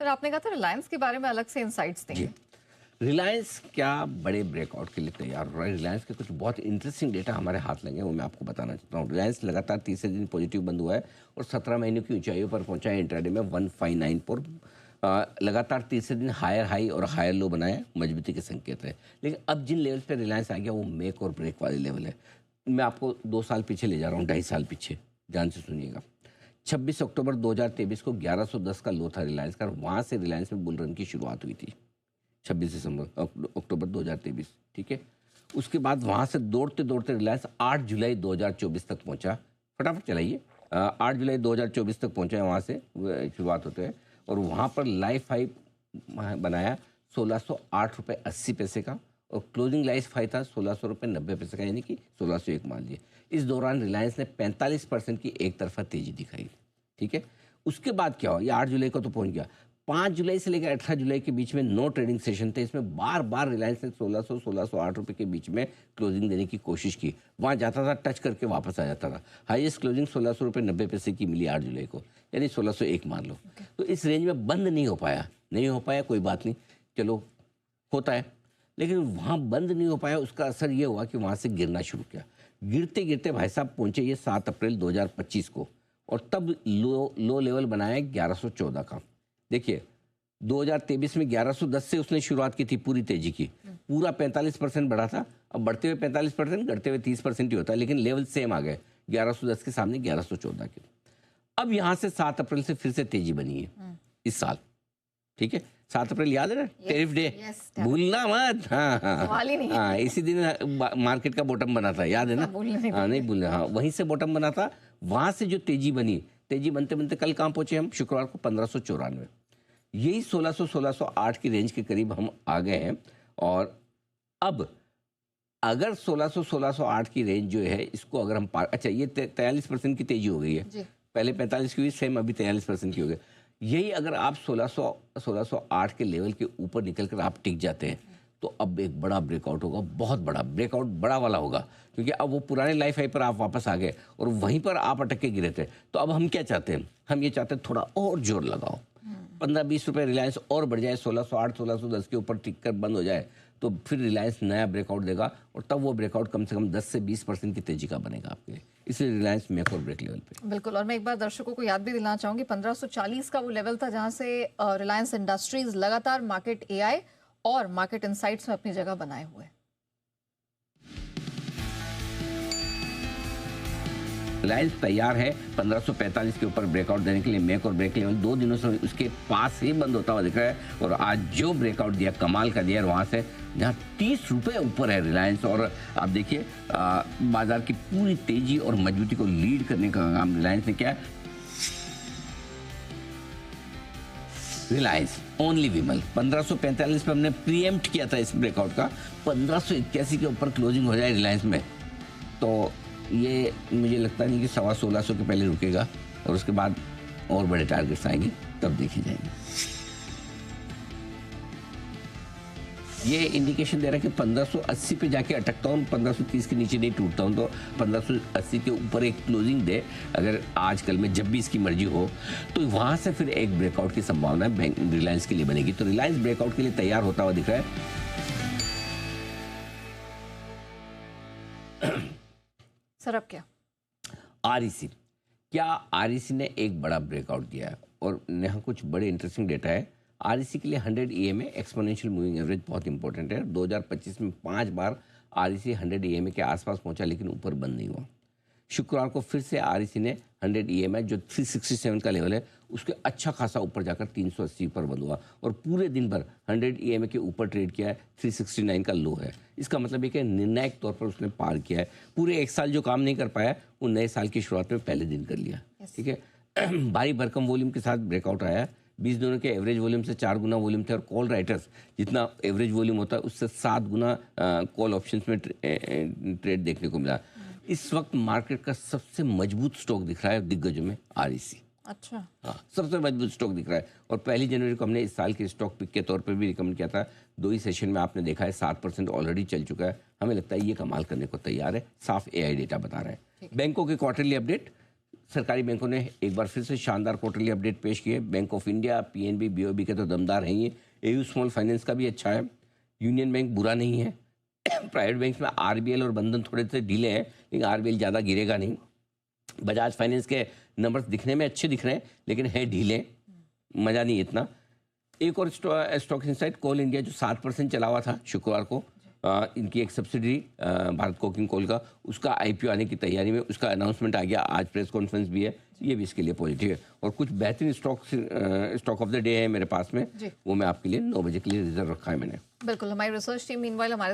फिर आपने कहा था रिलायंस के बारे में अलग से इनसाइट्स जी, देंगे। रिलायंस क्या बड़े ब्रेकआउट के लिए तैयार हो रहा है। रिलायंस के कुछ बहुत इंटरेस्टिंग डेटा हमारे हाथ लगे, वो मैं आपको बताना चाहता हूँ। रिलायंस लगातार तीसरे दिन पॉजिटिव बंद हुआ है और 17 महीनों की ऊंचाइयों पर पहुंचा है। इंट्राडे में 1594 पर लगातार तीसरे दिन हायर हाई और हायर लो बनाया, मजबूती के संकेत है। लेकिन अब जिन लेवल पर रिलायंस आ गया वो मेक और ब्रेक वाले लेवल है। मैं आपको 2 साल पीछे ले जा रहा हूँ, 2.5 साल पीछे, ध्यान से सुनिएगा। 26 अक्टूबर 2023 को 1110 का लो था रिलायंस का, वहाँ से रिलायंस में बुल रन की शुरुआत हुई थी 26 दिसंबर अक्टूबर 2023, ठीक है। उसके बाद वहाँ से दौड़ते दौड़ते रिलायंस 8 जुलाई 2024 तक पहुँचा। फटाफट चलाइए, 8 जुलाई 2024 तक पहुँचा है, वहाँ से शुरुआत होते हैं और वहाँ पर लाइफ हाई बनाया 1608 रुपये 80 पैसे का और क्लोजिंग लाइफ हाई था 1600 रुपये 90 पैसे का, यानी कि 1601 मान लीजिए। इस दौरान रिलायंस ने 45% की एक तरफा तेजी दिखाई, ठीक है। उसके बाद क्या हुआ, ये 8 जुलाई को तो पहुंच गया। 5 जुलाई से लेकर 18 जुलाई के बीच में नो ट्रेडिंग सेशन थे। इसमें बार बार रिलायंस ने 1608 रुपये के बीच में क्लोजिंग देने की कोशिश की। वहाँ जाता था, टच करके वापस आ जाता था। हाईएस्ट क्लोजिंग 1600 रुपये 90 पैसे की मिली 8 जुलाई को, यानी 1601 मान लो। तो इस रेंज में बंद नहीं हो पाया, कोई बात नहीं, चलो होता है। लेकिन वहाँ बंद नहीं हो पाया, उसका असर ये हुआ कि वहाँ से गिरना शुरू किया। गिरते गिरते भाई साहब पहुँचे ये 7 अप्रैल 2025 को और तब लो लेवल बनाया 1114 का। देखिए 2023 में 1110 से उसने शुरुआत की थी पूरी तेजी की, पूरा 45% बढ़ा था। अब बढ़ते हुए 45%, घटते हुए 30% ही होता है, लेकिन लेवल सेम आ गए 1110 के सामने 1114 के। अब यहाँ से 7 अप्रैल से फिर से तेजी बनी है इस साल, ठीक है। 7 अप्रैल याद है ना, टैरिफ डे, भूलना मत। हाँ हाँ हाँ, इसी दिन मार्केट का बॉटम बना था, याद है ना। हाँ नहीं भूलना, हाँ वहीं से बॉटम बना था। वहाँ से जो तेजी बनी, तेजी बनते बनते कल कहाँ पहुँचे हम, शुक्रवार को 1594, यही 1608 की रेंज के करीब हम आ गए हैं। और अब अगर 1608 की रेंज जो है, इसको अगर हम अच्छा ये 43% की तेजी हो गई है, पहले 45 की हुई, सेम अभी 43% की हो गई। यही अगर आप 1608 के लेवल के ऊपर निकल कर आप टिक जाते हैं तो अब एक बड़ा ब्रेकआउट होगा, बहुत बड़ा ब्रेकआउट, बड़ा वाला होगा, क्योंकि अब वो पुराने लाइफ हाई पर आप वापस आ गए और वहीं पर आप अटक के गिरे थे। तो अब हम क्या चाहते हैं, हम ये चाहते हैं थोड़ा और जोर लगाओ, 15-20 रुपये रिलायंस और बढ़ जाए, 1608 1610 के ऊपर टिक कर बंद हो जाए, तो फिर रिलायंस नया ब्रेकआउट देगा और तब वो ब्रेकआउट कम से कम 10 से 20% की तेजी का बनेगा आपके लिए। इसलिए रिलायंस मेक और ब्रेक लेवल पे। बिल्कुल, और मैं एक बार दर्शकों को याद भी दिलाना चाहूंगी, 1540 का वो लेवल था जहां से रिलायंस इंडस्ट्रीज लगातार मार्केट एआई और मार्केट इनसाइट्स में अपनी जगह बनाए हुए। रिलायंस तैयार है 1545 के ऊपर ब्रेकआउट देने के लिए। मेक और ब्रेक लेवल 2 दिनों से उसके पास ही बंद होता हुआ दिख रहा है और आज जो ब्रेकआउट दिया कमाल का दिया, वहाँ से जहाँ 30 रुपये ऊपर है रिलायंस। और आप देखिए बाजार की पूरी तेजी और मजबूती को लीड करने का काम रिलायंस ने किया। रिलायंस ओनली विमल 1545 पे हमने प्रीएम्प्ट किया था इस ब्रेकआउट का, 1581 के ऊपर क्लोजिंग हो जाए रिलायंस में तो ये मुझे लगता नहीं कि 1650 के पहले रुकेगा और उसके बाद और बड़े टारगेट्स आएंगे, तब देखी जाएंगे। ये इंडिकेशन दे रहा है कि 1580 पे जाके अटकता हूँ, 1530 के नीचे नहीं टूटता हूँ, तो 1580 के ऊपर एक क्लोजिंग दे अगर आज कल में, जब भी इसकी मर्जी हो, तो वहाँ से फिर एक ब्रेकआउट की संभावना रिलायंस के लिए बनेगी। तो रिलायंस ब्रेकआउट के लिए तैयार होता हुआ दिख रहा है। सर अब क्या आरईसी, क्या आरईसी ने एक बड़ा ब्रेकआउट दिया है और यहाँ कुछ बड़े इंटरेस्टिंग डेटा है। आरईसी के लिए 100 EMA एक्सपोनेंशियल मूविंग एवरेज बहुत इंपॉर्टेंट है। 2025 में 5 बार आरईसी 100 EMA के आसपास पहुंचा, लेकिन ऊपर बंद नहीं हुआ। शुक्रवार को फिर से आरईसी ने 100 EMA जो 367 का लेवल है, उसके अच्छा खासा ऊपर जाकर 380 पर बंद हुआ और पूरे दिन भर 100 EMA के ऊपर ट्रेड किया है। 369 का लो है। इसका मतलब है कि निर्णायक तौर पर उसने पार किया है। पूरे एक साल जो काम नहीं कर पाया, वो नए साल की शुरुआत में पहले दिन कर लिया, ठीक है। भारी भरकम वॉल्यूम के साथ ब्रेकआउट आया। 20 दिनों के एवरेज वॉल्यूम से 4 गुना वॉल्यूम थे और कॉल राइटर्स जितना एवरेज वॉल्यूम होता है उससे 7 गुना कॉल ऑप्शंस में ट्रेड देखने को मिला। इस वक्त मार्केट का सबसे मजबूत स्टॉक दिख रहा है दिग्गजों में आरईसी। अच्छा, हाँ, सबसे मजबूत स्टॉक दिख रहा है। और 1 जनवरी को हमने इस साल के स्टॉक पिक के तौर पर भी रिकमेंड किया था। 2 ही सेशन में आपने देखा है 7% ऑलरेडी चल चुका है। हमें लगता है ये कमाल करने को तैयार है, साफ एआई डेटा बता रहा है। बैंकों के क्वार्टरली अपडेट सरकारी बैंकों ने एक बार फिर से शानदार क्वार्टरली अपडेट पेश किए। Bank of India, PNB, BOB के तो दमदार हैं ही। एयू स्मॉल फाइनेंस का भी अच्छा है। यूनियन बैंक बुरा नहीं है। प्राइवेट बैंक्स में आरबीएल और बंधन थोड़े से ढीले हैं, लेकिन आरबीएल ज़्यादा गिरेगा नहीं। बजाज फाइनेंस के नंबर्स दिखने में अच्छे दिख रहे हैं, लेकिन है ढीले, मज़ा नहीं इतना। एक और स्टॉक इनसाइट, कोल इंडिया जो 7% चला हुआ था शुक्रवार को, इनकी एक सब्सिडरी भारत कोकिंग कोल का, उसका आईपीओ आने की तैयारी में, उसका अनाउंसमेंट आ गया। आज प्रेस कॉन्फ्रेंस भी है, ये भी इसके लिए पॉजिटिव है। और कुछ बेहतरीन स्टॉक ऑफ द डे है मेरे पास में, वो मैं आपके लिए 9 बजे के लिए रिजर्व रखा है मैंने। बिल्कुल, हमारी रिसर्च टीम मीनवाइल हमारे